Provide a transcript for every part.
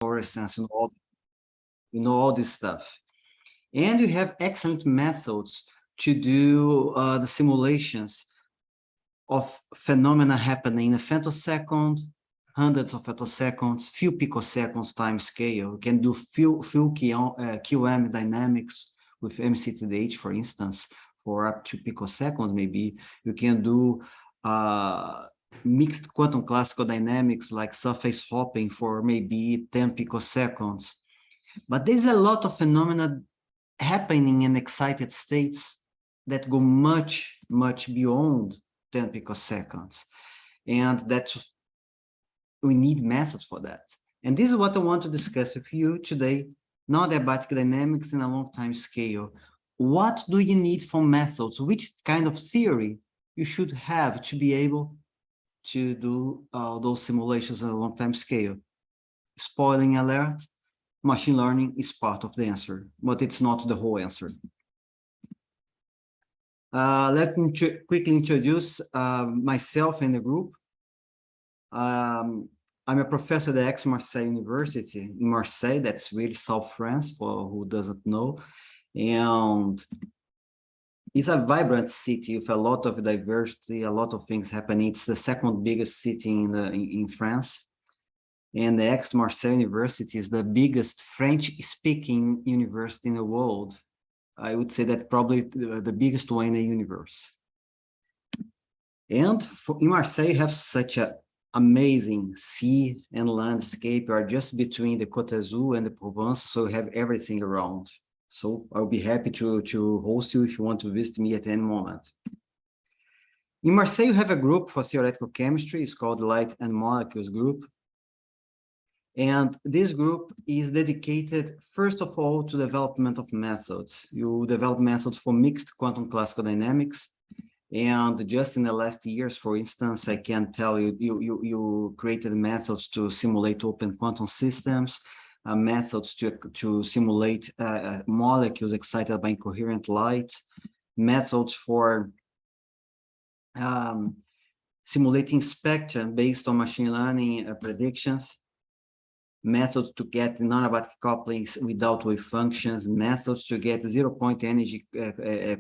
fluorescence, all this stuff. And you have excellent methods to do the simulations of phenomena happening in a femtosecond, hundreds of femtoseconds, few picoseconds time scale. You can do few QM dynamics with MCTDH, for instance, for up to picoseconds. Maybe you can do mixed quantum classical dynamics like surface hopping for maybe 10 picoseconds. But there's a lot of phenomena happening in excited states that go much, much beyond 10 picoseconds. And that's, we need methods for that. And this is what I want to discuss with you today, nonadiabatic dynamics in a long time scale. What do you need for methods? Which kind of theory you should have to be able to do those simulations at a long time scale? Spoiling alert, machine learning is part of the answer, but it's not the whole answer. Let me quickly introduce myself and the group. I'm a professor at the Aix-Marseille University in Marseille. That's really South France, for who doesn't know. And it's a vibrant city with a lot of diversity, a lot of things happening. It's the second biggest city in France. And the Aix-Marseille University is the biggest French-speaking university in the world. I would say that probably the biggest one in the universe. And in Marseille, you have such an amazing sea and landscape. You are just between the Côte d'Azur and the Provence, so you have everything around. So I'll be happy to host you if you want to visit me at any moment. In Marseille, you have a group for theoretical chemistry. It's called Light and Molecules Group. And this group is dedicated, first of all, to development of methods. You develop methods for mixed quantum classical dynamics. And just in the last years, for instance, I can tell you, you created methods to simulate open quantum systems, methods to simulate molecules excited by incoherent light, methods for simulating spectrum based on machine learning predictions, methods to get nonadiabatic couplings without wave functions, methods to get zero-point energy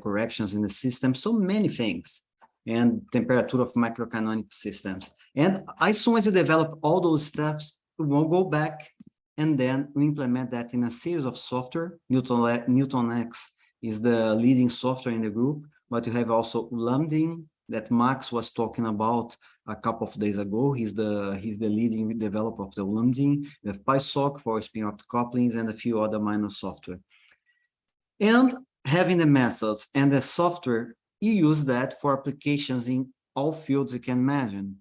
corrections in the system, so many things, and temperature of microcanonical systems. And as soon as you develop all those steps, we'll go back and then we implement that in a series of software. Newton X is the leading software in the group, but you have also Lambdin that Max was talking about a couple of days ago. He's the leading developer of the Lambdin. We have PySoc for spin-off couplings and a few other minor software. And having the methods and the software, you use that for applications in all fields you can imagine,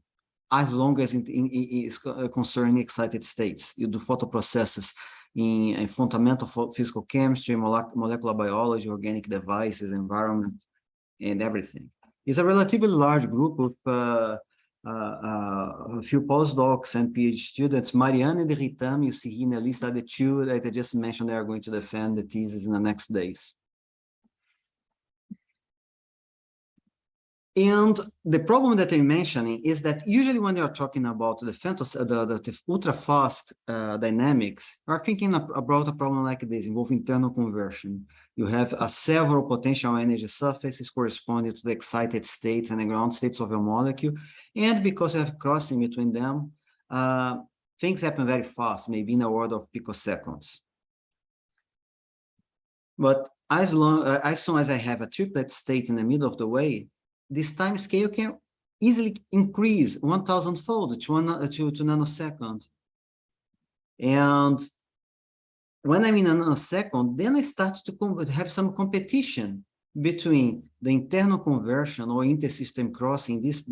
as long as it is concerning excited states. You do photoprocesses in fundamental physical chemistry, molecular biology, organic devices, environment, and everything. It's a relatively large group with a few postdocs and PhD students. Marianne and Ritam, you see here in the list, are the two that I just mentioned. They are going to defend the thesis in the next days. And the problem that I'm mentioning is that usually when you're talking about the ultra-fast dynamics, you're thinking about a problem like this, involving internal conversion. You have several potential energy surfaces corresponding to the excited states and the ground states of a molecule. And because you have crossing between them, things happen very fast, maybe in the order of picoseconds. But as soon as I have a triplet state in the middle of the way, this time scale can easily increase 1,000-fold to nanosecond. And when I'm in a nanosecond, then I start to have some competition between the internal conversion or intersystem crossing. This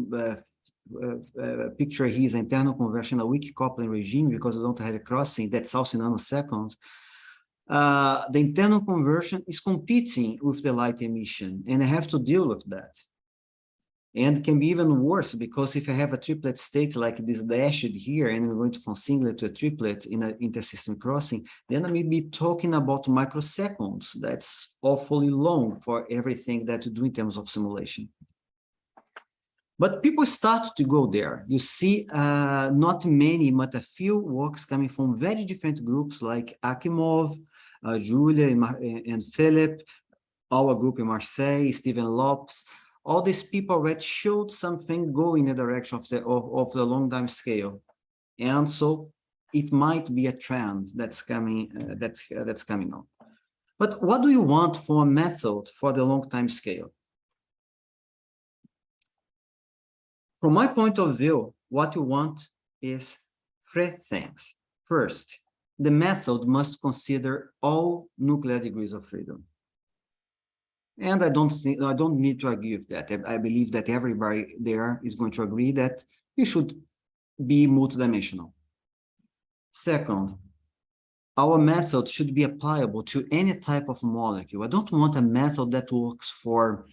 picture here is internal conversion, a weak coupling regime, because we don't have a crossing that's also in nanoseconds. The internal conversion is competing with the light emission, and I have to deal with that. And it can be even worse, because if I have a triplet state like this dashed here, and we're going to from singlet to a triplet in an intersystem crossing, then I may be talking about microseconds. That's awfully long for everything that you do in terms of simulation. But people start to go there. You see not many, but a few works coming from very different groups like Akimov, Julia and Philip, our group in Marseille, Stephen Lopes. All these people already showed something going in the direction of the long time scale. And so it might be a trend that's coming on. But what do you want for a method for the long time scale? From my point of view, what you want is three things. First, the method must consider all nuclear degrees of freedom. And I don't need to argue with that. I believe that everybody there is going to agree that you should be multidimensional. Second, our method should be applicable to any type of molecule. I don't want a method that works for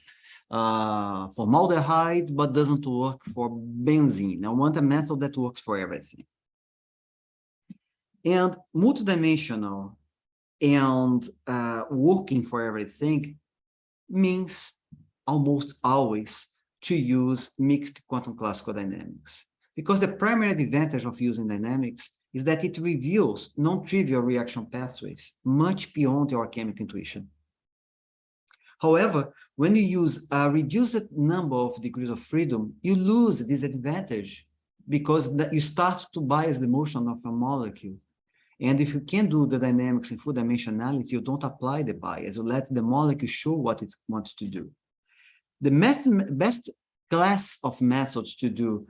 formaldehyde, but doesn't work for benzene. I want a method that works for everything. And multidimensional and working for everything means almost always to use mixed quantum classical dynamics. Because the primary advantage of using dynamics is that it reveals non-trivial reaction pathways much beyond your chemical intuition. However, when you use a reduced number of degrees of freedom, you lose this advantage because you start to bias the motion of a molecule. And if you can do the dynamics in full dimensionality, you don't apply the bias, you let the molecule show what it wants to do. The best class of methods to do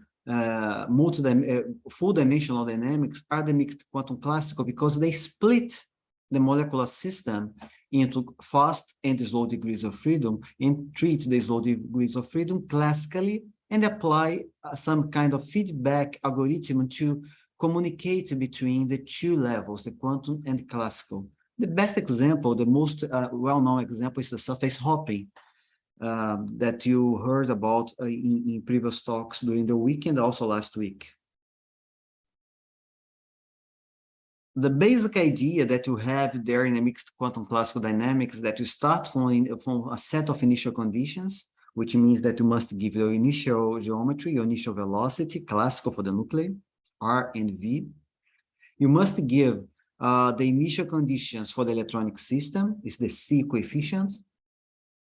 full dimensional dynamics are the mixed quantum classical because they split the molecular system into fast and slow degrees of freedom and treat the slow degrees of freedom classically and apply some kind of feedback algorithm to communicate between the two levels, the quantum and the classical. The best example, the most well-known example is the surface hopping that you heard about in previous talks during the week and also last week. The basic idea that you have there in a mixed quantum classical dynamics is that you start from a set of initial conditions, which means that you must give your initial geometry, your initial velocity, classical for the nuclei, R and V. You must give the initial conditions for the electronic system, is the C coefficient.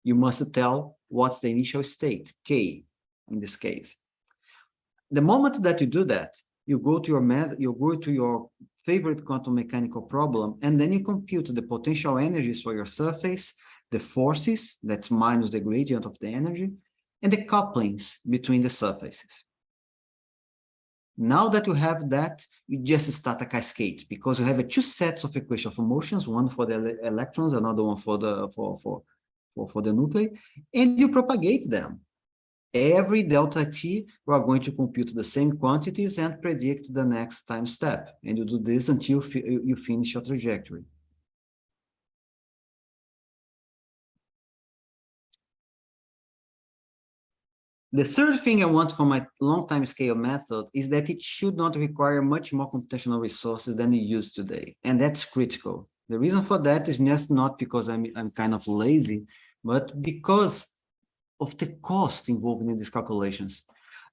You must tell what's the initial state, K in this case. The moment that you do that, you go to your favorite quantum mechanical problem, and then you compute the potential energies for your surface, the forces, that's minus the gradient of the energy, and the couplings between the surfaces. Now that you have that, you just start a cascade because you have two sets of equations for motions, one for the electrons, another one for the nuclei, and you propagate them. Every delta t, we are going to compute the same quantities and predict the next time step. And you do this until you finish your trajectory. The third thing I want from my long time scale method is that it should not require much more computational resources than you use today. And that's critical. The reason for that is just not because I'm kind of lazy, but because of the cost involved in these calculations.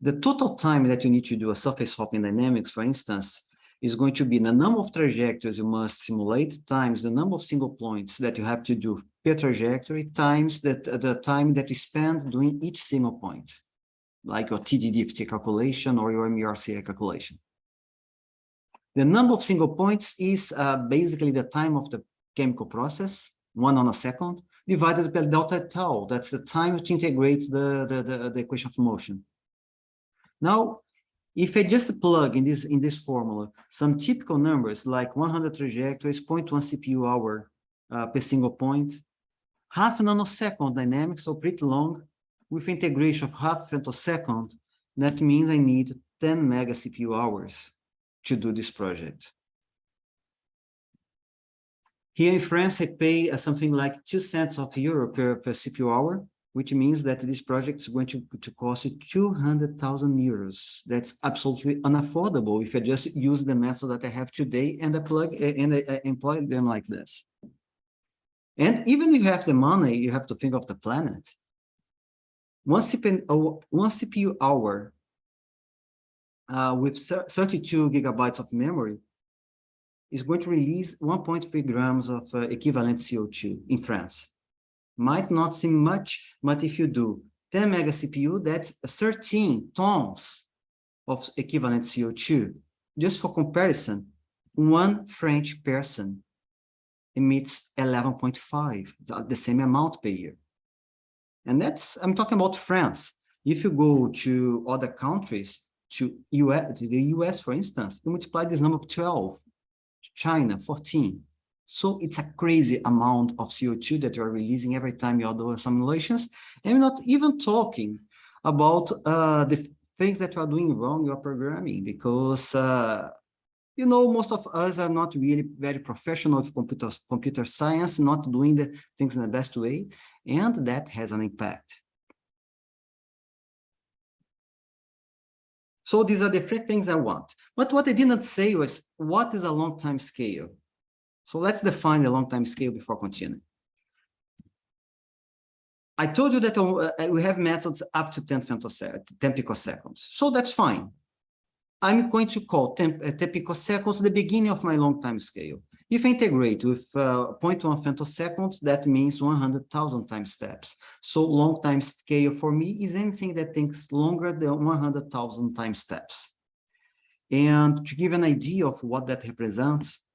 The total time that you need to do a surface hopping dynamics, for instance, is going to be the number of trajectories you must simulate times the number of single points that you have to do per trajectory times the time that you spend doing each single point, like your TDDFT calculation or your MERCA calculation. The number of single points is basically the time of the chemical process, 1 nanosecond, divided by delta tau. That's the time to integrate the equation of motion. Now, if I just plug in this formula some typical numbers like 100 trajectories, 0.1 CPU hour per single point, half nanosecond dynamics, so pretty long, with integration of half femtosecond, that means I need 10 mega CPU hours to do this project. Here in France, I pay something like 2 cents of euro per CPU hour, which means that this project is going to cost you 200,000 euros. That's absolutely unaffordable if I just use the method that I have today and I employ them like this. And even if you have the money, you have to think of the planet. One CPU hour with 32 gigabytes of memory is going to release 1.3 grams of equivalent CO2 in France. Might not seem much, but if you do 10 mega CPU, that's 13 tons of equivalent CO2. Just for comparison, one French person emits 11.5, the same amount per year. And that's, I'm talking about France. If you go to other countries, to the US, for instance, you multiply this number 12, China, 14. So it's a crazy amount of CO2 that you're releasing every time you do simulations. And we're not even talking about the things that you are doing wrong in your programming, because you know, most of us are not really very professional with computer science, not doing the things in the best way, and that has an impact. So these are the three things I want. But what I didn't say was, what is a long time scale? So let's define the long time scale before continuing. I told you that we have methods up to 10 picoseconds. So that's fine. I'm going to call 10 picoseconds the beginning of my long time scale. If I integrate with 0.1 femtoseconds, that means 100,000 time steps. So long time scale for me is anything that takes longer than 100,000 time steps. And to give an idea of what that represents,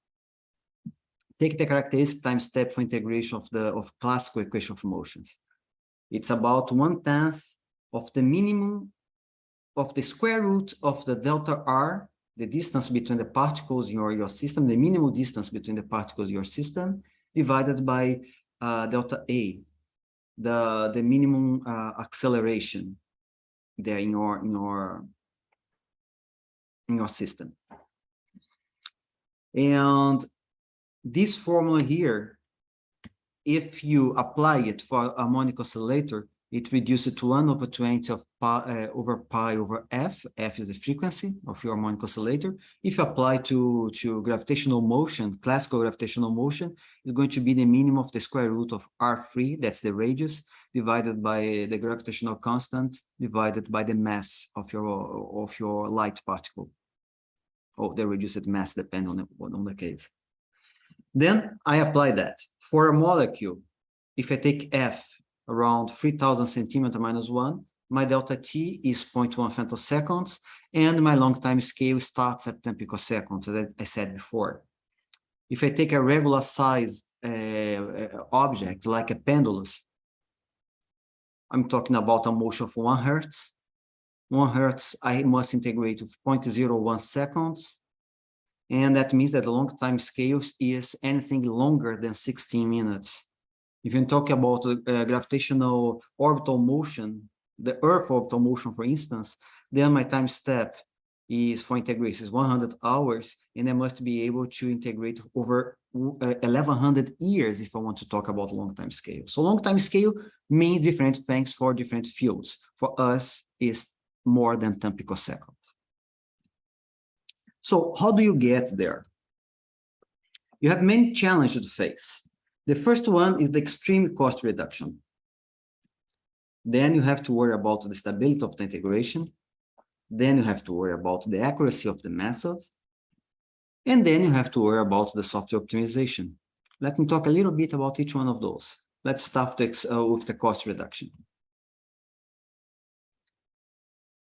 take the characteristic time step for integration of classical equation of motions. It's about 1/10 of the minimum of the square root of the delta R, the distance between the particles in your system, the minimal distance between the particles in your system, divided by delta A, the minimum acceleration there in your system. And this formula here, if you apply it for a harmonic oscillator, it reduces to 1/20 of pi over f. F is the frequency of your harmonic oscillator. If you apply to gravitational motion, classical gravitational motion, it's going to be the minimum of the square root of R3, that's the radius, divided by the gravitational constant, divided by the mass of your light particle, or the reduced mass, depending on the case. Then I apply that. For a molecule, if I take F around 3,000 centimeters minus 1, my delta T is 0.1 femtoseconds, and my long time scale starts at 10 picoseconds, as I said before. If I take a regular size object, like a pendulus, I'm talking about a motion of 1 hertz. 1 hertz, I must integrate with 0.01 seconds, and that means that the long time scale is anything longer than 16 minutes. If you talk about gravitational orbital motion, the Earth orbital motion, for instance, then my time step is for integration is 100 hours, and I must be able to integrate over 1,100 years if I want to talk about long time scale. So long time scale means different things for different fields. For us, is more than 10 picoseconds. So how do you get there? You have many challenges to face. The first one is the extreme cost reduction. Then you have to worry about the stability of the integration. Then you have to worry about the accuracy of the method. And then you have to worry about the software optimization. Let me talk a little bit about each one of those. Let's start with the cost reduction.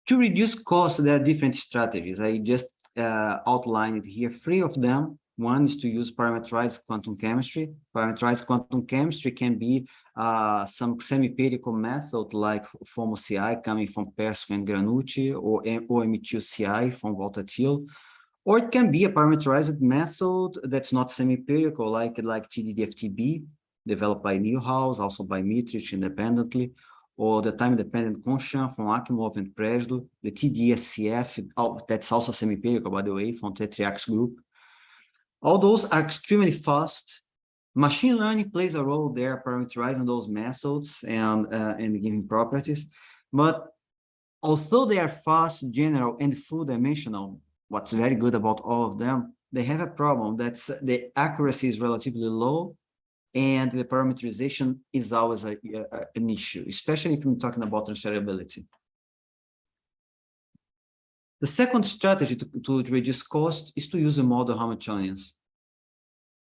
To reduce costs, there are different strategies. I just outlined here 3 of them. One is to use parameterized quantum chemistry. Parameterized quantum chemistry can be some semi-empirical method like FOMO-CI coming from Persko and Granucci, or OM2CI from Walter Thiel. Or it can be a parameterized method that's not semi-empirical, like TDD-FTB, developed by Newhouse, also by Mitrich independently, or the time-dependent constant from Akimov and Presdo, the TDSCF, that's also semi-empirical, by the way, from Tetriak's group. All those are extremely fast. Machine learning plays a role there, parameterizing those methods and giving properties. But although they are fast, general, and full dimensional, what's very good about all of them, they have a problem. That's the accuracy is relatively low, and the parameterization is always an issue, especially if we're talking about transferability. The second strategy to reduce cost is to use the model Hamiltonians.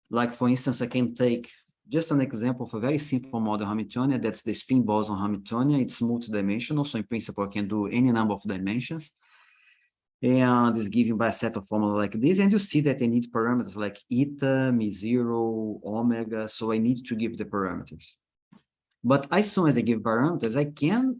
Like, for instance, I can take just an example of a very simple model Hamiltonian. That's the spin boson Hamiltonian. It's multidimensional, so in principle, I can do any number of dimensions. And it's given by a set of formulas like this. And you see that I need parameters like eta, mu0, omega. So I need to give the parameters. But as soon as I give parameters, I can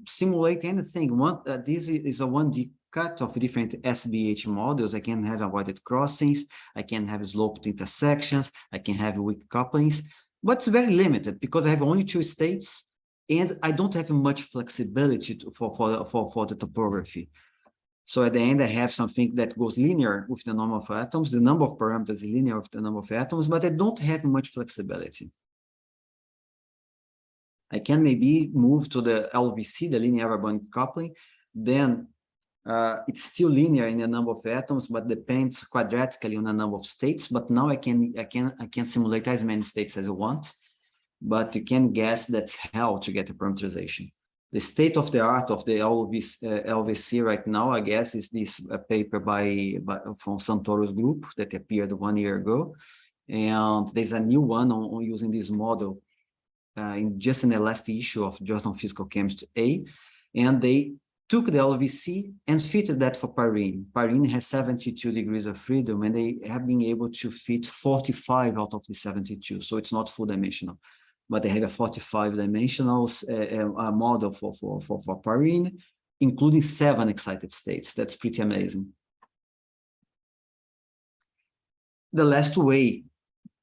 simulate anything. This is a 1D cut of different SBH models. I can have avoided crossings, I can have sloped intersections, I can have weak couplings, but it's very limited because I have only 2 states and I don't have much flexibility for the topography. So at the end, I have something that goes linear with the number of atoms. The number of parameters is linear with the number of atoms, but I don't have much flexibility. I can maybe move to the LVC, the linear harmonic coupling, then it's still linear in the number of atoms, but depends quadratically on the number of states. But now I can simulate as many states as I want, but you can guess that's how to get a parameterization. The state of the art of the LVC right now, I guess, is this paper from Santoro's group that appeared 1 year ago, and there's a new one on using this model just in the last issue of Journal of Physical Chemistry A, and they took the LVC and fitted that for pyrene. Pyrene has 72 degrees of freedom, and they have been able to fit 45 out of the 72. So it's not full dimensional, but they have a 45 dimensional model for pyrene, including 7 excited states. That's pretty amazing. The last way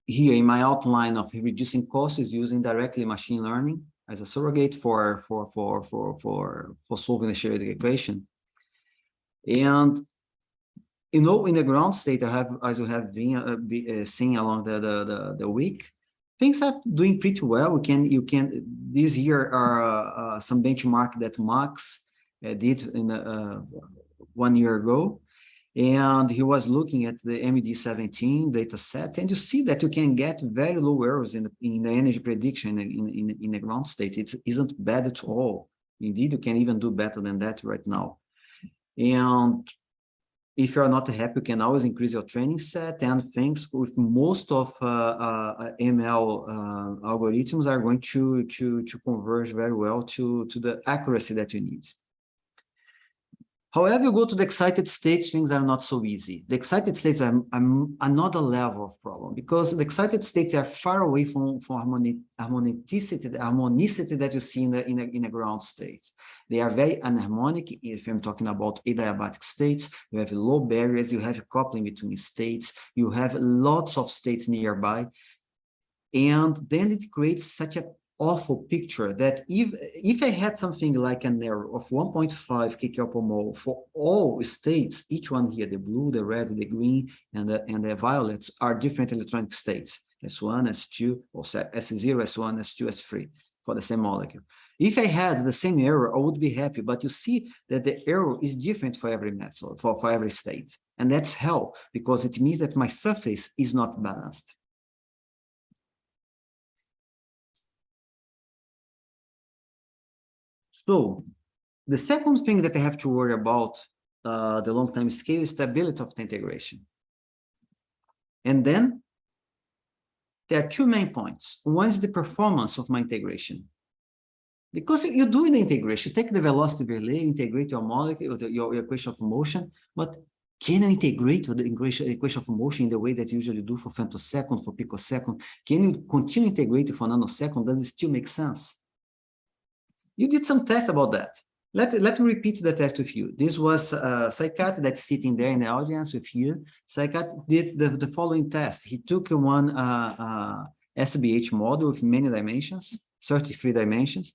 here in my outline of reducing costs is using directly machine learning as a surrogate for solving the Schrödinger equation. And in the ground state, as you have been seeing along the week, things are doing pretty well. This year are some benchmark that Max did in 1 year ago. And he was looking at the MD17 data set, and you see that you can get very low errors in the energy prediction in the ground state. It isn't bad at all. Indeed, you can even do better than that right now. And if you're not happy, you can always increase your training set, and things with most of ML algorithms are going to converge very well to the accuracy that you need. However, you go to the excited states, things are not so easy. The excited states are another level of problem, because the excited states are far away from harmonicity that you see in a ground state. They are very anharmonic. If I'm talking about adiabatic states, you have low barriers, you have coupling between states, you have lots of states nearby, and then it creates such a awful picture that if I had something like an error of 1.5 kcal per mole for all states, each one here, the blue, the red, the green, and the violets are different electronic states, S1, S2, or S0, S1, S2, S3 for the same molecule. If I had the same error, I would be happy, but you see that the error is different for every metal, for every state. And that's hell, because it means that my surface is not balanced. So the second thing that I have to worry about the long-time scale is stability of the integration. And then there are 2 main points. One is the performance of my integration. Because you do the integration, take the velocity relay, integrate your molecule, your equation of motion, but can you integrate the equation of motion in the way that you usually do for femtosecond, for picosecond? Can you continue integrating for nanosecond? Does it still make sense? You did some tests about that. Let me repeat the test with you. This was Saikat that's sitting there in the audience with you. Saikat did the following test. He took one SBH model with many dimensions, 33 dimensions,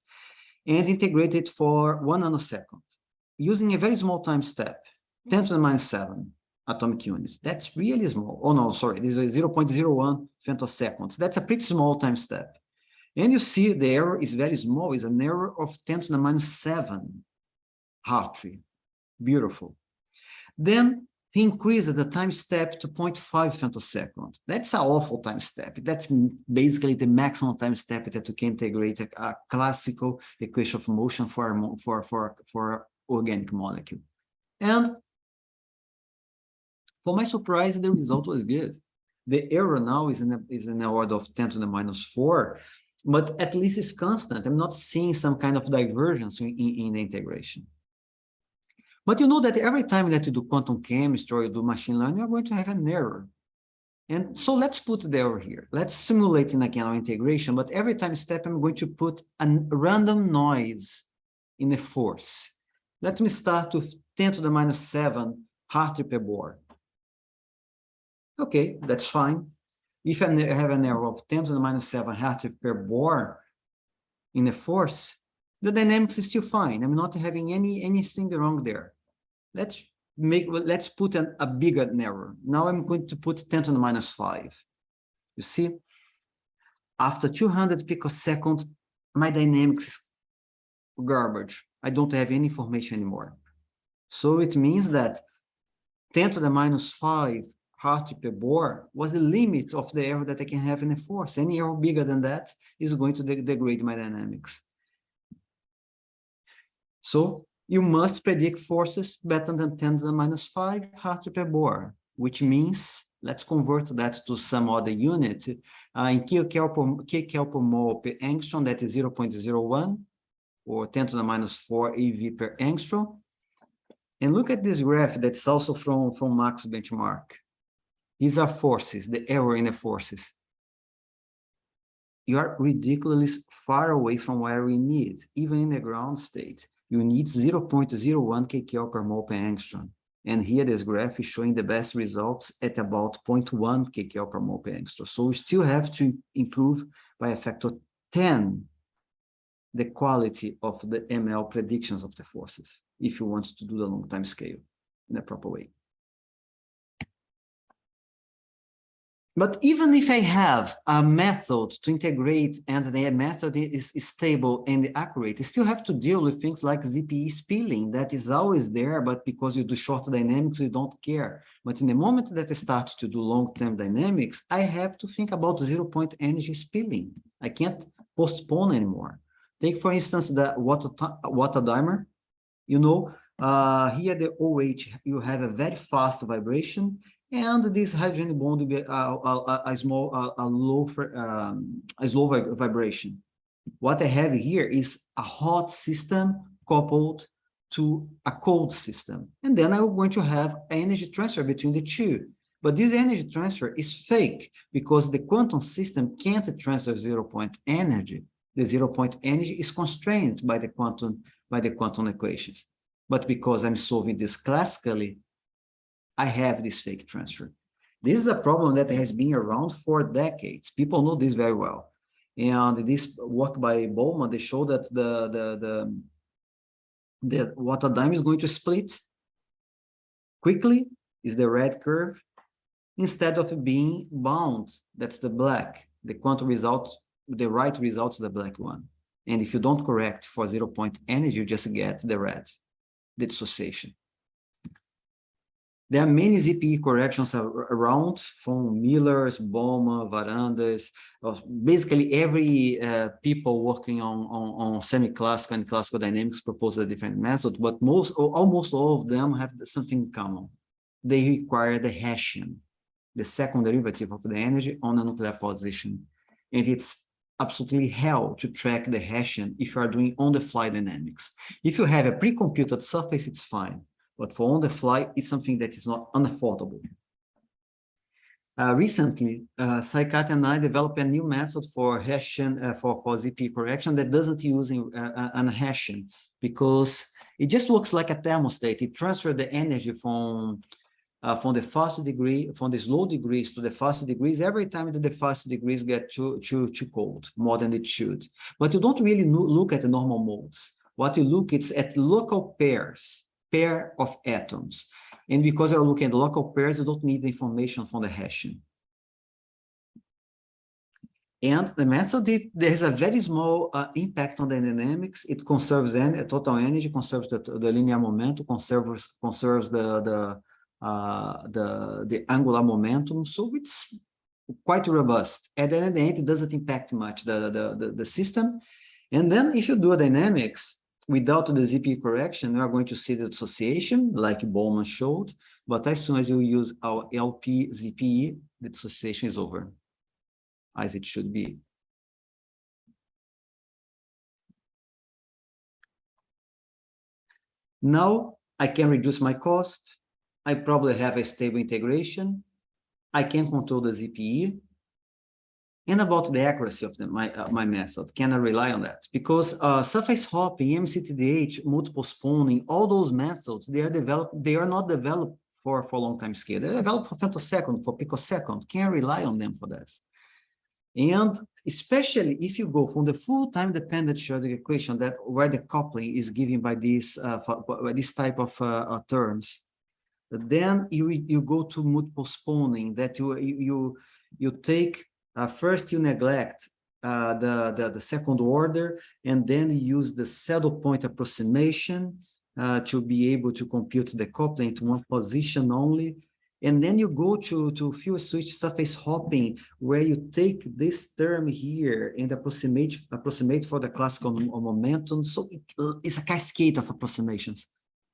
and integrated for 1 nanosecond using a very small time step, 10 to the minus 7 atomic units. That's really small. Oh, no, sorry. This is 0.01 femtoseconds. That's a pretty small time step. And you see the error is very small. It's an error of 10 to the minus 7 Hartree. Beautiful. Then he increased the time step to 0.5 femtosecond. That's an awful time step. That's basically the maximum time step that you can integrate a classical equation of motion for organic molecule. And for my surprise, the result was good. The error now is in the order of 10 to the minus 4, but at least it's constant. I'm not seeing some kind of divergence in the integration. But you know that every time that you do quantum chemistry or you do machine learning, you're going to have an error. And so let's put the error here. Let's simulate again our integration, but every time step, I'm going to put a random noise in the force. Let me start with 10 to the minus 7 Hartree per Bohr. Okay, that's fine. If I have an error of 10 to the minus 7 Hartree per Bohr in the force, the dynamics is still fine. I'm not having anything wrong there. Let's put a bigger error. Now I'm going to put 10 to the minus 5. You see, after 200 picoseconds, my dynamics is garbage. I don't have any information anymore. So it means that 10 to the minus 5 Hartree per Bohr was the limit of the error that I can have in a force. Any error bigger than that is going to degrade my dynamics. So you must predict forces better than 10 to the minus 5 Hartree per Bohr, which means, let's convert that to some other unit. In kcal per mole per angstrom, that is 0.01, or 10 to the minus 4 eV per angstrom. And look at this graph that's also from Max benchmark. These are forces, the error in the forces. You are ridiculously far away from where we need, even in the ground state. You need 0.01 kcal per mole per angstrom. And here this graph is showing the best results at about 0.1 kcal per mole per angstrom. So we still have to improve by a factor 10 the quality of the ML predictions of the forces, if you want to do the long time scale in a proper way. But even if I have a method to integrate and the method is stable and accurate, you still have to deal with things like ZPE spilling that is always there, but because you do short dynamics, you don't care. But in the moment that I start to do long-term dynamics, I have to think about zero-point energy spilling. I can't postpone anymore. Take, for instance, the water dimer. You know, here the OH, you have a very fast vibration, and this hydrogen bond will be a low vibration. What I have here is a hot system coupled to a cold system. And then I'm going to have energy transfer between the two. But this energy transfer is fake because the quantum system can't transfer zero-point energy. The zero-point energy is constrained by the quantum equations. But because I'm solving this classically, I have this fake transfer. This is a problem that has been around for decades. People know this very well. And this work by Bowman, they show that the water dime is going to split quickly, is the red curve, instead of being bound, that's the black. The quantum result, the right result is the black one. And if you don't correct for zero-point energy, you just get the red, the dissociation. There are many ZPE corrections around, from Miller's, Bowman, Varandas, basically every people working on semi-classical and classical dynamics propose a different method, but almost all of them have something in common. They require the Hessian, the second derivative of the energy on a nuclear position. And it's absolutely hell to track the Hessian if you are doing on-the-fly dynamics. If you have a pre-computed surface, it's fine. But for on the fly, it's something that is not unaffordable. Recently, Saikat and I developed a new method for Hessian, for ZP correction that doesn't use an Hessian, because it just works like a thermostat. It transfers the energy from the fast degree, from the slow degrees to the fast degrees, every time that the fast degrees get too cold, more than it should. But you don't really look at the normal modes. What you look at local pairs, pair of atoms. And because you're looking at local pairs, you don't need the information from the Hessian. And the method, there is a very small impact on the dynamics. It conserves total energy, conserves the linear momentum, conserves the the angular momentum. So it's quite robust. And then at the end, it doesn't impact much the system. And then if you do a dynamics without the ZPE correction, we are going to see the dissociation like Bowman showed. But as soon as you use our LP ZPE, the dissociation is over, as it should be. Now I can reduce my cost. I probably have a stable integration. I can control the ZPE. And about the accuracy of my method, can I rely on that? Because surface hopping, MCTDH, multiple spawning, all those methods, they are not developed for long time scale. They're developed for femtosecond, for picosecond. Can I rely on them for this? And especially if you go from the full time dependent Schrödinger equation that where the coupling is given by this type of terms, then you go to multiple spawning that you take first you neglect the second order, and then you use the saddle point approximation to be able to compute the coupling to one position only. And then you go to fuel switch surface hopping, where you take this term here and approximate for the classical momentum. So it's a cascade of approximations.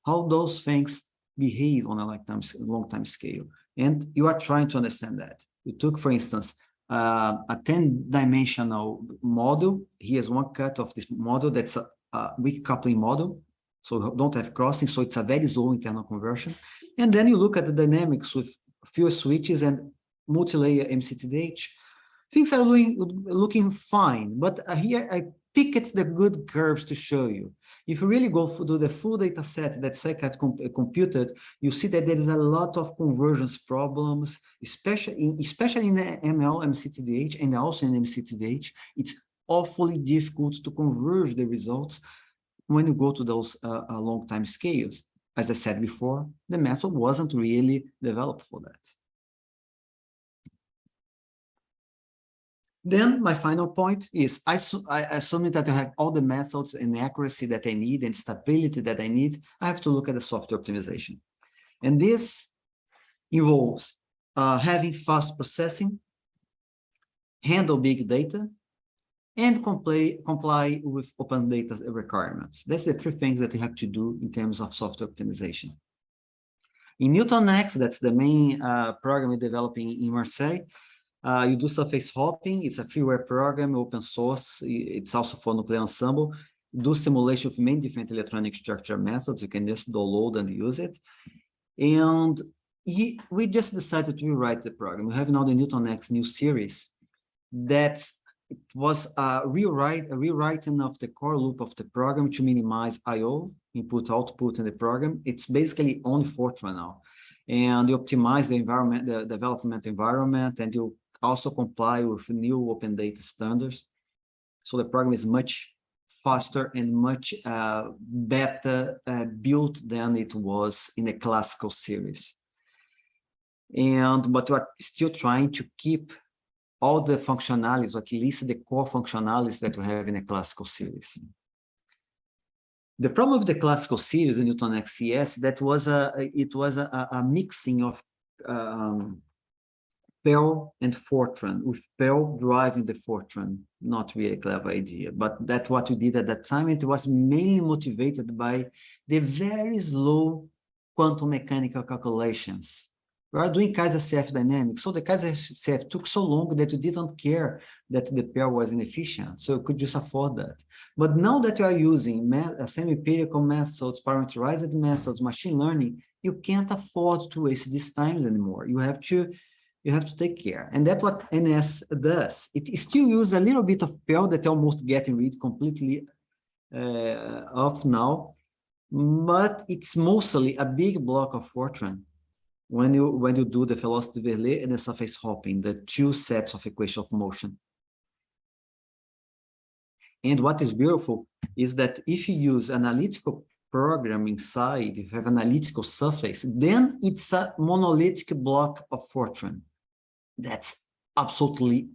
How those things behave on a long time scale. And you are trying to understand that. You took, for instance, a 10-dimensional model. Here's one cut of this model that's a weak coupling model. So don't have crossing, so it's a very slow internal conversion. And then you look at the dynamics with fuel switches and multi-layer MCTDH. Things are looking fine, but here I picked the good curves to show you. If you really go to the full data set that SciCat computed, you see that there is a lot of convergence problems, especially in the ML MCTDH and also in MCTDH. It's awfully difficult to converge the results when you go to those long time scales. As I said before, the method wasn't really developed for that. Then my final point is, assuming that I have all the methods and accuracy that I need and stability that I need, I have to look at the software optimization. And this involves having fast processing, handle big data, and comply with open data requirements. That's the three things that you have to do in terms of software optimization. In NewtonX, that's the main program we're developing in Marseille. You do surface hopping. It's a freeware program, open source. It's also for nuclear ensemble. You do simulation with many different electronic structure methods. You can just download and use it. And we just decided to rewrite the program. We have now the NewtonX new series. It was a rewriting of the core loop of the program to minimize I/O, input, output in the program. It's basically only Fortran now. And you optimize the environment, the development environment, and you also comply with new open data standards. So the program is much faster and much better built than it was in the classical series. But we are still trying to keep all the functionalities, or at least the core functionalities that we have in the classical series. The problem of the classical series in NewtonX CS, it was a mixing of Perl and Fortran, with Perl driving the Fortran. Not really a clever idea, but that's what we did at that time. It was mainly motivated by the very slow quantum mechanical calculations. We are doing Kaiser-CF dynamics, so the Kaiser-CF took so long that you didn't care that the Perl was inefficient, so you could just afford that. But now that you are using semi-empirical methods, parameterized methods, machine learning, you can't afford to waste these times anymore. You have to take care. And that's what NS does. It still uses a little bit of Perl that almost getting rid completely of now, but it's mostly a big block of Fortran when you do the velocity Verlet and the surface hopping, the two sets of equation of motion. And what is beautiful is that if you use analytical program inside, you have analytical surface, then it's a monolithic block of Fortran. That's absolutely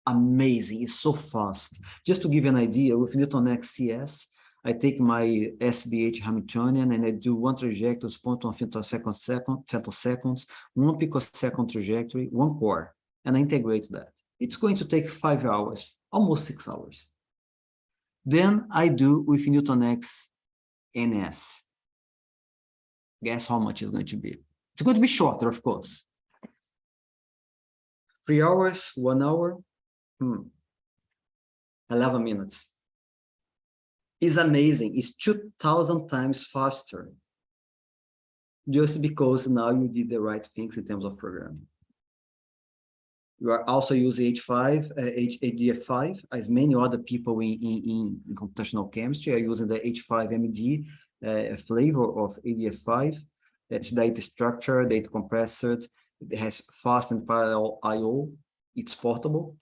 amazing. It's so fast. Just to give you an idea, with NewtonX CS, I take my SBH Hamiltonian and I do one trajectory, 0.1 femtoseconds, 1 picosecond trajectory, one core, and I integrate that. It's going to take 5 hours, almost 6 hours. Then I do with Newton X NS. Guess how much it's going to be? It's going to be shorter, of course. 3 hours, 1 hour, 11 minutes. It's amazing. It's 2,000 times faster. Just because now you did the right things in terms of programming. You are also using HDF5, as many other people in computational chemistry are using the H5MD flavor of HDF5. That's data structure, data compressor. It has fast and parallel I/O. It's portable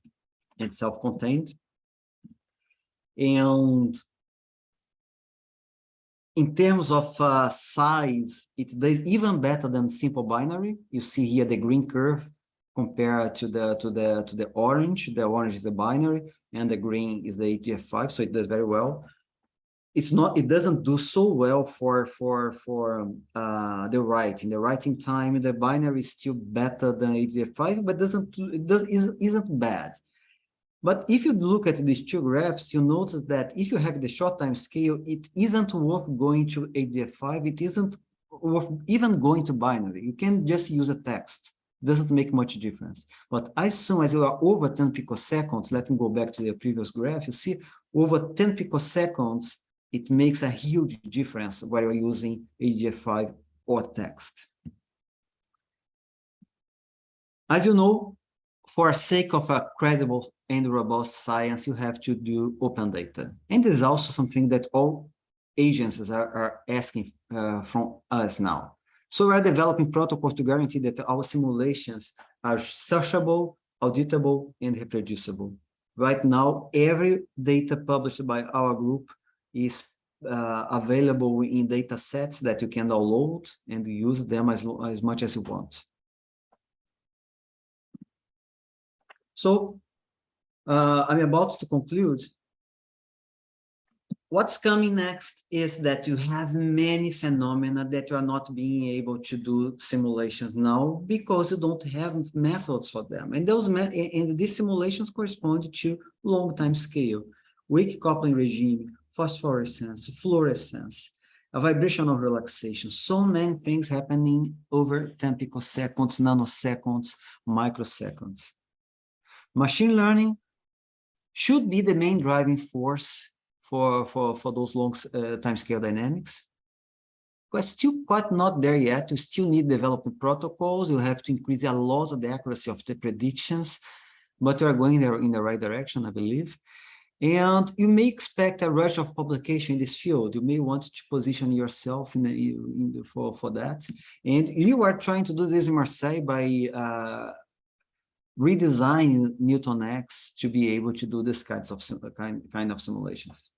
and self-contained. And in terms of size, it does even better than simple binary. You see here the green curve compared to the orange. The orange is the binary, and the green is the HDF5. So it does very well. It doesn't do so well for the writing. The writing time, the binary is still better than HDF5, but isn't bad. But if you look at these two graphs, you notice that if you have the short time scale, it isn't worth going to HDF5. It isn't worth even going to binary. You can just use a text. Doesn't make much difference. But as soon as you are over 10 picoseconds, let me go back to the previous graph, you see over 10 picoseconds, it makes a huge difference whether you're using HDF5 or text. As you know, for the sake of a credible and robust science, you have to do open data. And this is also something that all agencies are asking from us now. So we're developing protocols to guarantee that our simulations are searchable, auditable, and reproducible. Right now, every data published by our group is available in data sets that you can download and use them as much as you want. So I'm about to conclude. What's coming next is that you have many phenomena that you are not being able to do simulations now because you don't have methods for them. And these simulations correspond to long time scale, weak coupling regime, phosphorescence, fluorescence, a vibrational relaxation, so many things happening over 10 picoseconds, nanoseconds, microseconds. Machine learning should be the main driving force for those long timescale dynamics. We're still quite not there yet. You still need development protocols. You have to increase a lot of the accuracy of the predictions, but you are going there in the right direction, I believe. And you may expect a rush of publication in this field. You may want to position yourself for that. And you are trying to do this in Marseille by redesign Newton X to be able to do this kind of simulations.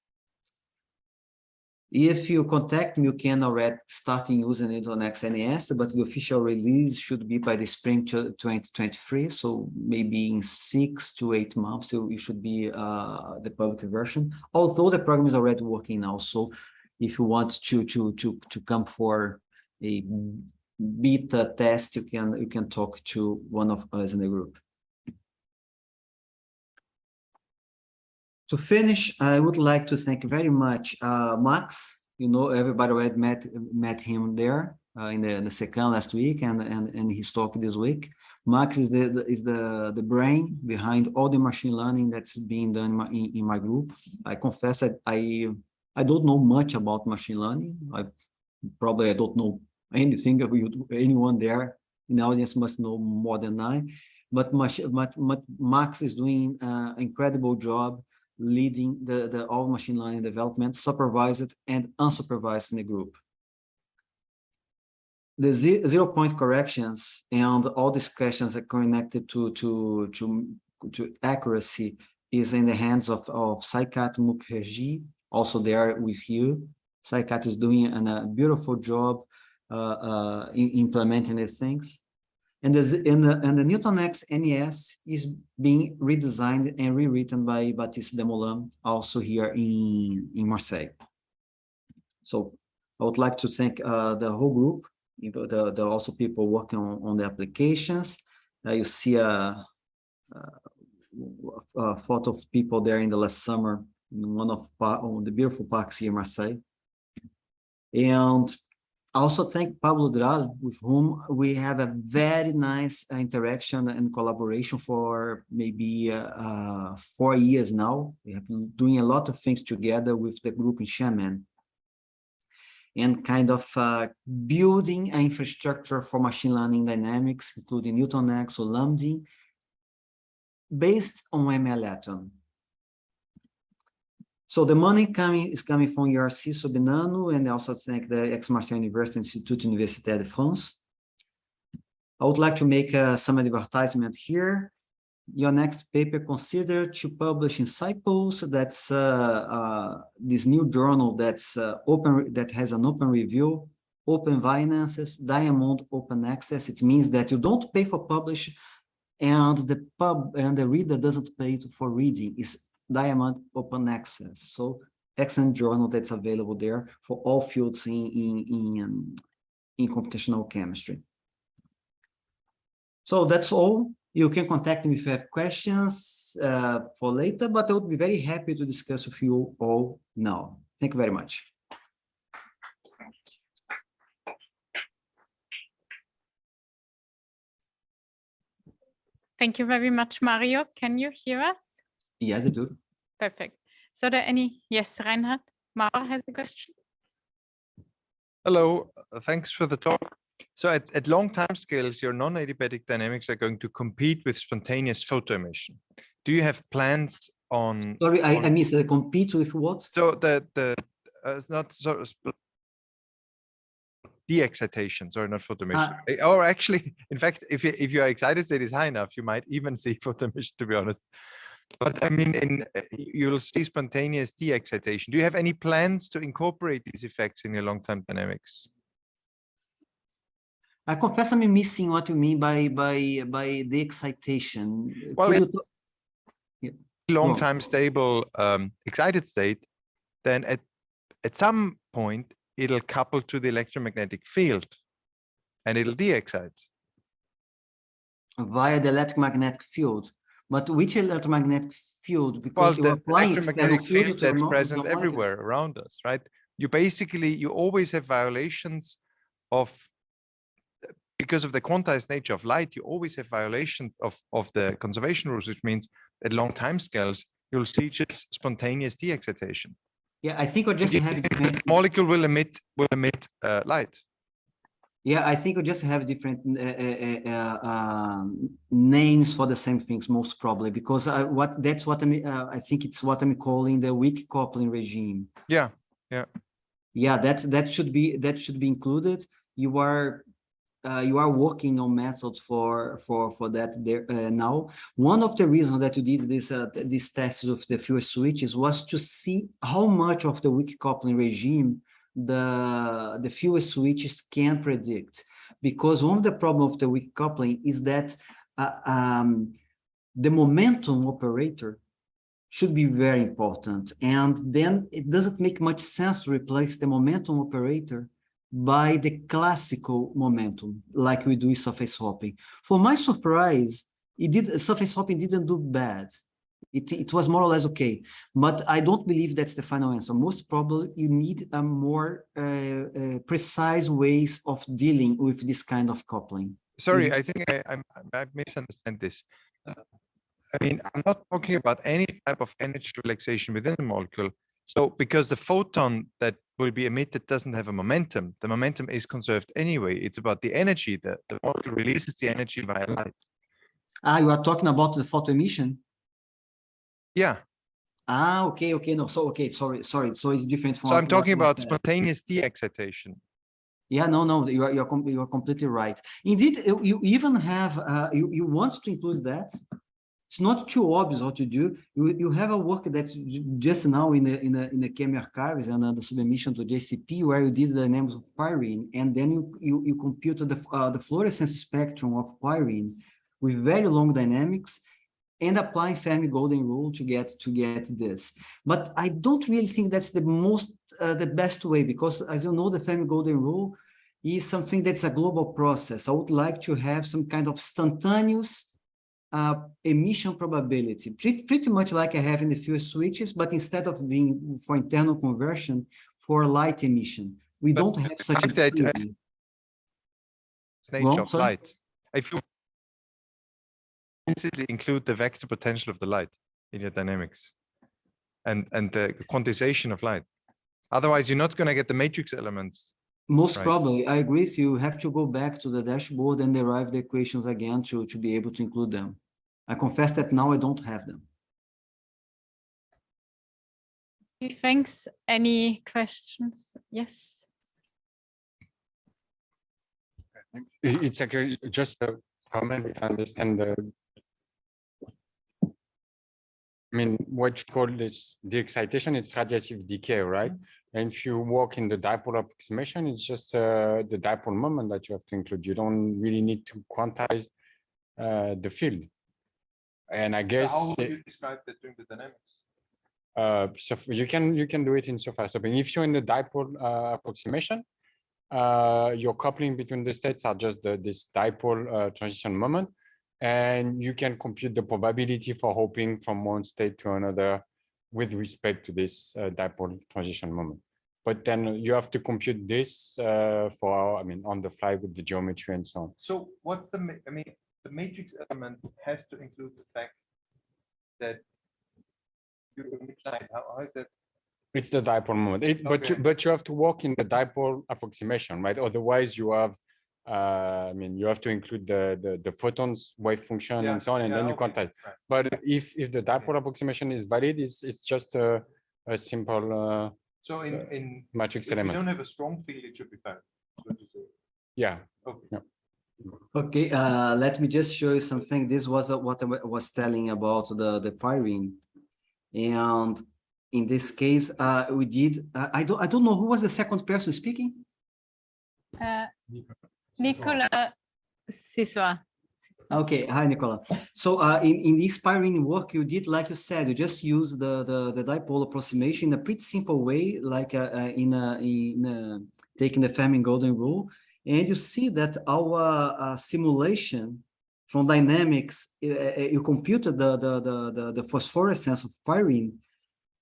If you contact me, you can already start using Newton X NES, but the official release should be by the spring 2023. So maybe in 6 to 8 months, it should be the public version. Although the program is already working now. So if you want to come for a beta test, you can talk to one of us in the group. To finish, I would like to thank very much Max. You know, everybody already met him there in the second last week and his talk this week. Max is the brain behind all the machine learning that's being done in my group. I confess that I don't know much about machine learning. I don't know anything. Anyone there in the audience must know more than I. But Max is doing an incredible job leading all machine learning development, supervised and unsupervised in the group. The zero-point corrections and all these questions are connected to accuracy is in the hands of Saikat Mukherjee, also there with you. Saikat is doing a beautiful job in implementing these things. And the Newton X NES is being redesigned and rewritten by Baptiste Demoulin, also here in Marseille. So I would like to thank the whole group, the also people working on the applications. You see a photo of people there in the last summer in one of the beautiful parks here in Marseille. And I also thank Pablo Dral, with whom we have a very nice interaction and collaboration for maybe 4 years now. We have been doing a lot of things together with the group in Xiamen, and kind of building an infrastructure for machine learning dynamics, including Newton X or Lambda, based on MLAtom. So the money is coming from ERC Sobinano, and also thank the Aix-Marseille University Institut Universitaire de France. I would like to make some advertisement here. Your next paper, consider to publish in Cyples. That's this new journal that's open, that has an open review, open finances, diamond open access. It means that you don't pay for publish, and the reader doesn't pay for reading. It's diamond open access. So excellent journal that's available there for all fields in computational chemistry. So that's all. You can contact me if you have questions for later, but I would be very happy to discuss with you all now. Thank you very much. Thank you very much, Mario. Can you hear us? Yes, I do. Perfect. So there any? Yes, Reinhard. Mara has a question. Hello, thanks for the talk. So at long time scales, your non-adiabatic dynamics are going to compete with spontaneous photo emission. Do you have plans on? Sorry, I missed. Compete with what? So not sort of de-excitation, sorry, not photo emission. Or actually, in fact, if your excited state is high enough, you might even see photo emission, to be honest. But I mean, you'll see spontaneous de-excitation. Do you have any plans to incorporate these effects in your long-term dynamics? I confess I'm missing what you mean by the excitation. Well, long-time stable excited state, then at some point it'll couple to the electromagnetic field and it'll de-excite. Via the electromagnetic field. But which electromagnetic field? Because well, the electromagnetic field that's present everywhere around us, right? You always have violations of, because of the quantized nature of light, you always have violations of the conservation rules, which means at long time scales, you'll see just spontaneous de-excitation. Yeah, I think we just have the molecule will emit light. Yeah, I think we just have different names for the same things, most probably, because I think it's what I'm calling the weak coupling regime. Yeah. Yeah, that should be included. You are working on methods for that there now. One of the reasons that you did this test of the fuel switches was to see how much of the weak coupling regime the fuel switches can predict, because one of the problems of the weak coupling is that the momentum operator should be very important, and then it doesn't make much sense to replace the momentum operator by the classical momentum like we do with surface hopping. For my surprise, surface hopping didn't do bad. It was more or less okay, but I don't believe that's the final answer. Most probably you need a more precise ways of dealing with this kind of coupling. Sorry, I think I misunderstand this. I mean, I'm not talking about any type of energy relaxation within the molecule. So because the photon that will be emitted doesn't have a momentum, the momentum is conserved anyway. It's about the energy that the molecule releases the energy via light. You are talking about the photo emission? Yeah. Okay. No, so okay, sorry. So it's different from. So I'm talking about spontaneous de-excitation. Yeah, no, you are completely right. Indeed, you even have you want to include that. It's not too obvious what to do. You have a work that's just now in the Chemi archives and the submission to JCP, where you did the names of pyrene, and then you computed the fluorescence spectrum of pyrene with very long dynamics, and applying Fermi-Golden rule to get this. But I don't really think that's the best way, because as you know, the Fermi-Golden rule is something that's a global process. I would like to have some kind of instantaneous emission probability, pretty much like I have in the fuel switches, but instead of being for internal conversion, for light emission. We don't have such a thing. Nature of light. If you implicitly include the vector potential of the light in your dynamics and the quantization of light, otherwise you're not going to get the matrix elements. Most probably, I agree with you. You have to go back to the dashboard and derive the equations again to be able to include them. I confess that now I don't have them. Okay, thanks. Any questions? Yes. It's actually just a comment. I understand I mean, what you call this, the excitation, it's radiative decay, right? And if you work in the dipole approximation, it's just the dipole moment that you have to include. You don't really need to quantize the field. And I guess how would you describe that during the dynamics? So you can do it in surface swapping. If you're in the dipole approximation, your coupling between the states are just this dipole transition moment, and you can compute the probability for hopping from one state to another with respect to this dipole transition moment. But then you have to compute this on the fly with the geometry and so on. So what's the matrix element has to include the fact that you decline. How is that? It's the dipole moment. But you have to work in the dipole approximation, right? Otherwise, you have you have to include the photons wave function and so on, and then you quantize. Right. But if the dipole approximation is valid, it's just a simple so in matrix if element. If you don't have a strong field, it should be valid. What you say? Yeah. Okay. Yeah. Okay, let me just show you something. This was what I was telling about the pyrene, and in this case, we did. I don't know who was the second person speaking. Nicolas Siswa. Okay, hi Nicola. So in this pyrene work you did, like you said, you just use the dipole approximation in a pretty simple way, like taking the Fermi-Golden rule. And you see that our simulation from dynamics, you computed the phosphorescence of pyrene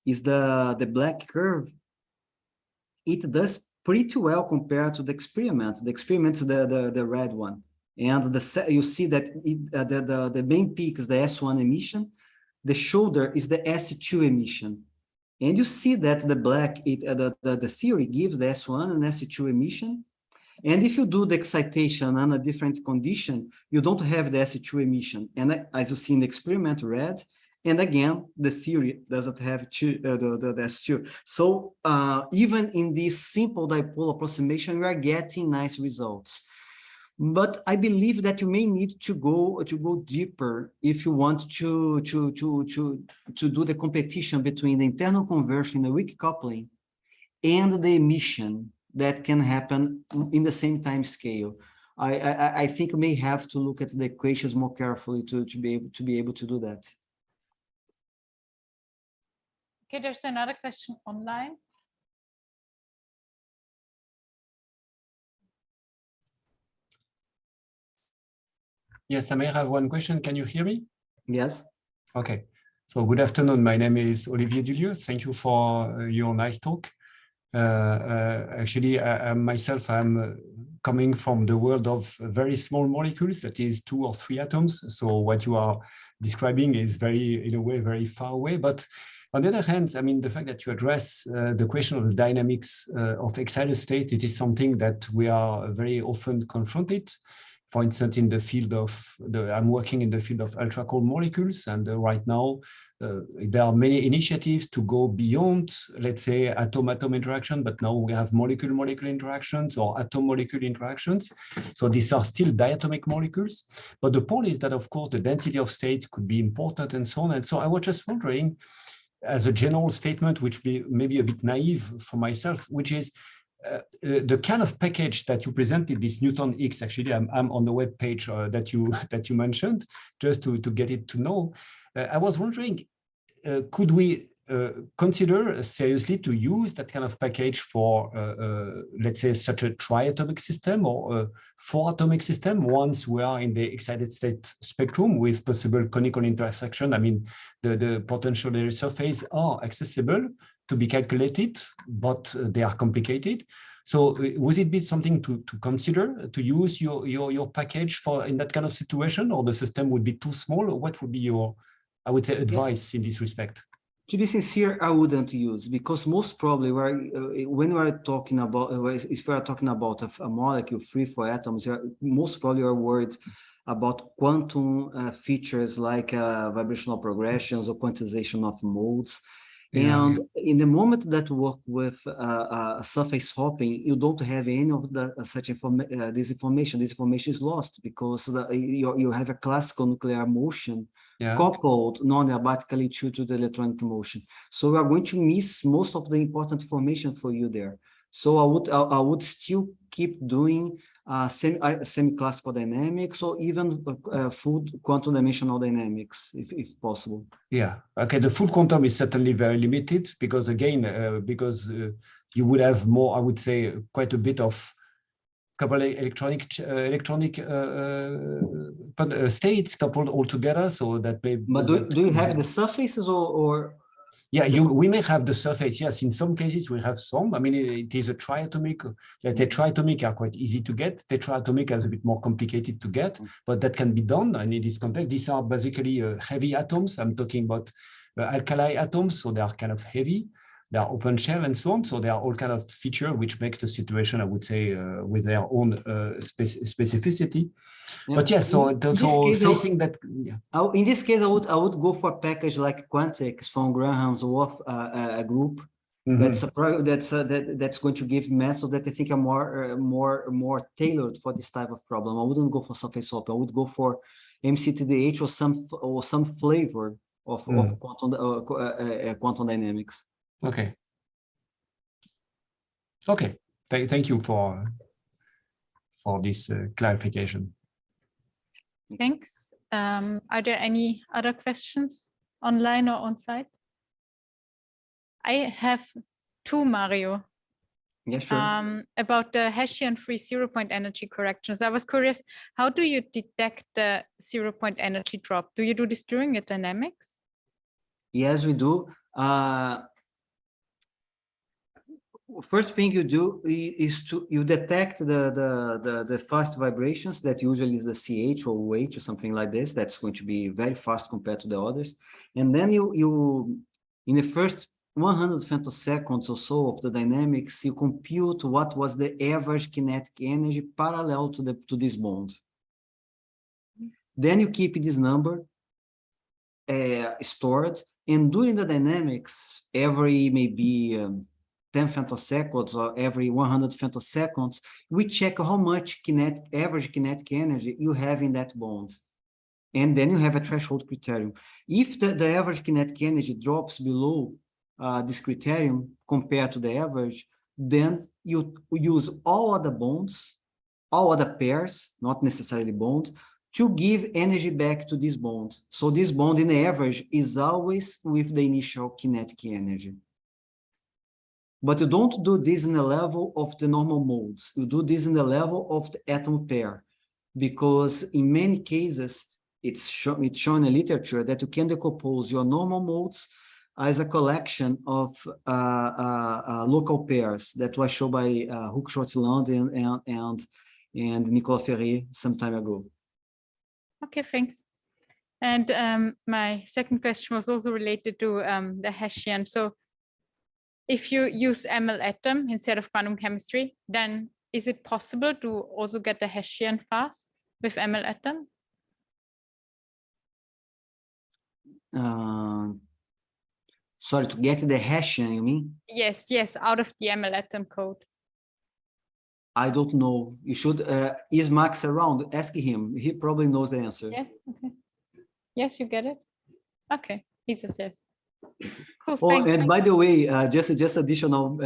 is the black curve. It does pretty well compared to the experiment. The experiment is the red one. And you see that the main peak is the S1 emission. The shoulder is the S2 emission. And you see that the black, the theory gives the S1 and S2 emission. And if you do the excitation on a different condition, you don't have the S2 emission. And as you see in the experiment, red, and again, the theory doesn't have the S2. So even in this simple dipole approximation, we are getting nice results. But I believe that you may need to go deeper if you want to do the competition between the internal conversion, the weak coupling, and the emission that can happen in the same time scale. I think you may have to look at the equations more carefully to be able to do that. Okay, there's another question online. Yes, I may have one question. Can you hear me? Yes. Okay. So good afternoon. My name is Olivier Dulieu. Thank you for your nice talk. Actually, myself, I'm coming from the world of very small molecules, that is 2 or 3 atoms. So what you are describing is in a way, very far away. But on the other hand, I mean, the fact that you address the question of the dynamics of excited state, it is something that we are very often confronted. For instance, in the field of I'm working in the field of ultra cold molecules, and right now there are many initiatives to go beyond, let's say, atom-atom interaction, but now we have molecule-molecule interactions or atom-molecule interactions. So these are still diatomic molecules. But the point is that, of course, the density of state could be important and so on. And so I was just wondering, as a general statement, which may be a bit naive for myself, which is, the kind of package that you presented, this Newton X, actually, I'm on the web page that you mentioned, just to get it to know. I was wondering, could we consider seriously to use that kind of package for, let's say, such a triatomic system or a four-atomic system once we are in the excited state spectrum with possible conical intersection? I mean, the potential area surface are accessible to be calculated, but they are complicated. So would it be something to consider to use your package for in that kind of situation, or the system would be too small? Or what would be your, I would say, advice in this respect? To be sincere, I wouldn't use, because most probably when we are talking about, if we are talking about a molecule free for atoms, most probably are worried about quantum features like vibrational progressions or quantization of modes. And in the moment that you work with surface hopping, you don't have any of the such this information. This information is lost because you have a classical nuclear motion coupled non-adiabatically to the electronic motion. So we are going to miss most of the important information for you there. So I would still keep doing semi-classical dynamics or even full quantum dimensional dynamics if possible. Yeah. Okay. The full quantum is certainly very limited because again, you would have more, I would say, quite a bit of couple electronic states coupled all together, so that may. But do you have the surfaces or? Yeah, we may have the surface. Yes, in some cases we have some. I mean, it is a triatomic. Let's say triatomic are quite easy to get. Tetraatomic is a bit more complicated to get, but that can be done. And in this context, these are basically heavy atoms. I'm talking about alkali atoms, so they are kind of heavy. They are open shell and so on. So they are all kind of feature which makes the situation, I would say, with their own specificity. Yeah. But yes, so facing that. Yeah. In this case, I would go for a package like Quantix from Graham's Wolf group. That's going to give methods that I think are more tailored for this type of problem. I wouldn't go for surface hopping. I would go for MCTDH or some flavor of quantum dynamics. Okay. Okay. Thank you for this clarification. Thanks. Are there any other questions online or on site? I have two, Mario. Yeah, sure. About the Hessian-free zero-point energy corrections. I was curious, how do you detect the zero-point energy drop? Do you do this during your dynamics? Yes, we do. First thing you do is you detect the fast vibrations that usually is the CH or OH or something like this. That's going to be very fast compared to the others. And then you in the first 100 femtoseconds or so of the dynamics, you compute what was the average kinetic energy parallel to this bond. Then you keep this number stored, and during the dynamics, every maybe 10 femtoseconds or every 100 femtoseconds, we check how much average kinetic energy you have in that bond. And then you have a threshold criterion. If the average kinetic energy drops below this criterion compared to the average, then you use all other bonds, all other pairs, not necessarily bond, to give energy back to this bond. So this bond in the average is always with the initial kinetic energy. But you don't do this in the level of the normal modes. You do this in the level of the atom pair, because in many cases, it's shown in the literature that you can decompose your normal modes as a collection of local pairs that was shown by Hoek-Shortland and Nicolas Ferrier some time ago. Okay, thanks. And my second question was also related to the Hessian. So if you use ML-atom instead of quantum chemistry, then is it possible to also get the Hessian fast with ML-atom? Sorry, to get the Hessian, you mean? Yes, out of the ML-atom code. I don't know. You should, is Max around? Ask him. He probably knows the answer. Yeah, okay. Yes, you get it? Okay, he just says. Cool, oh, and by the way, just additional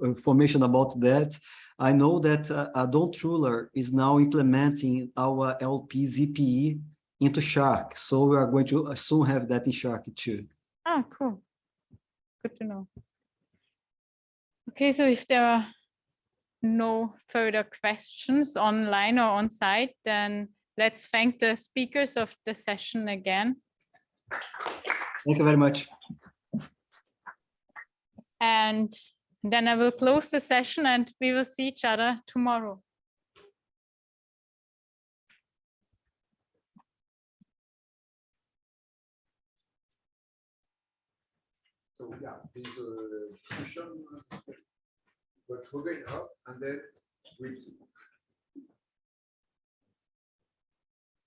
information about that. I know that Don Truller is now implementing our LP ZPE into Shark. So we are going to soon have that in Shark too. Oh, cool. Good to know. Okay, so if there are no further questions online or on site, then let's thank the speakers of the session again. Thank you very much. And then I will close the session and we will see each other tomorrow. So yeah, this discussion, but we're going up and then we'll see.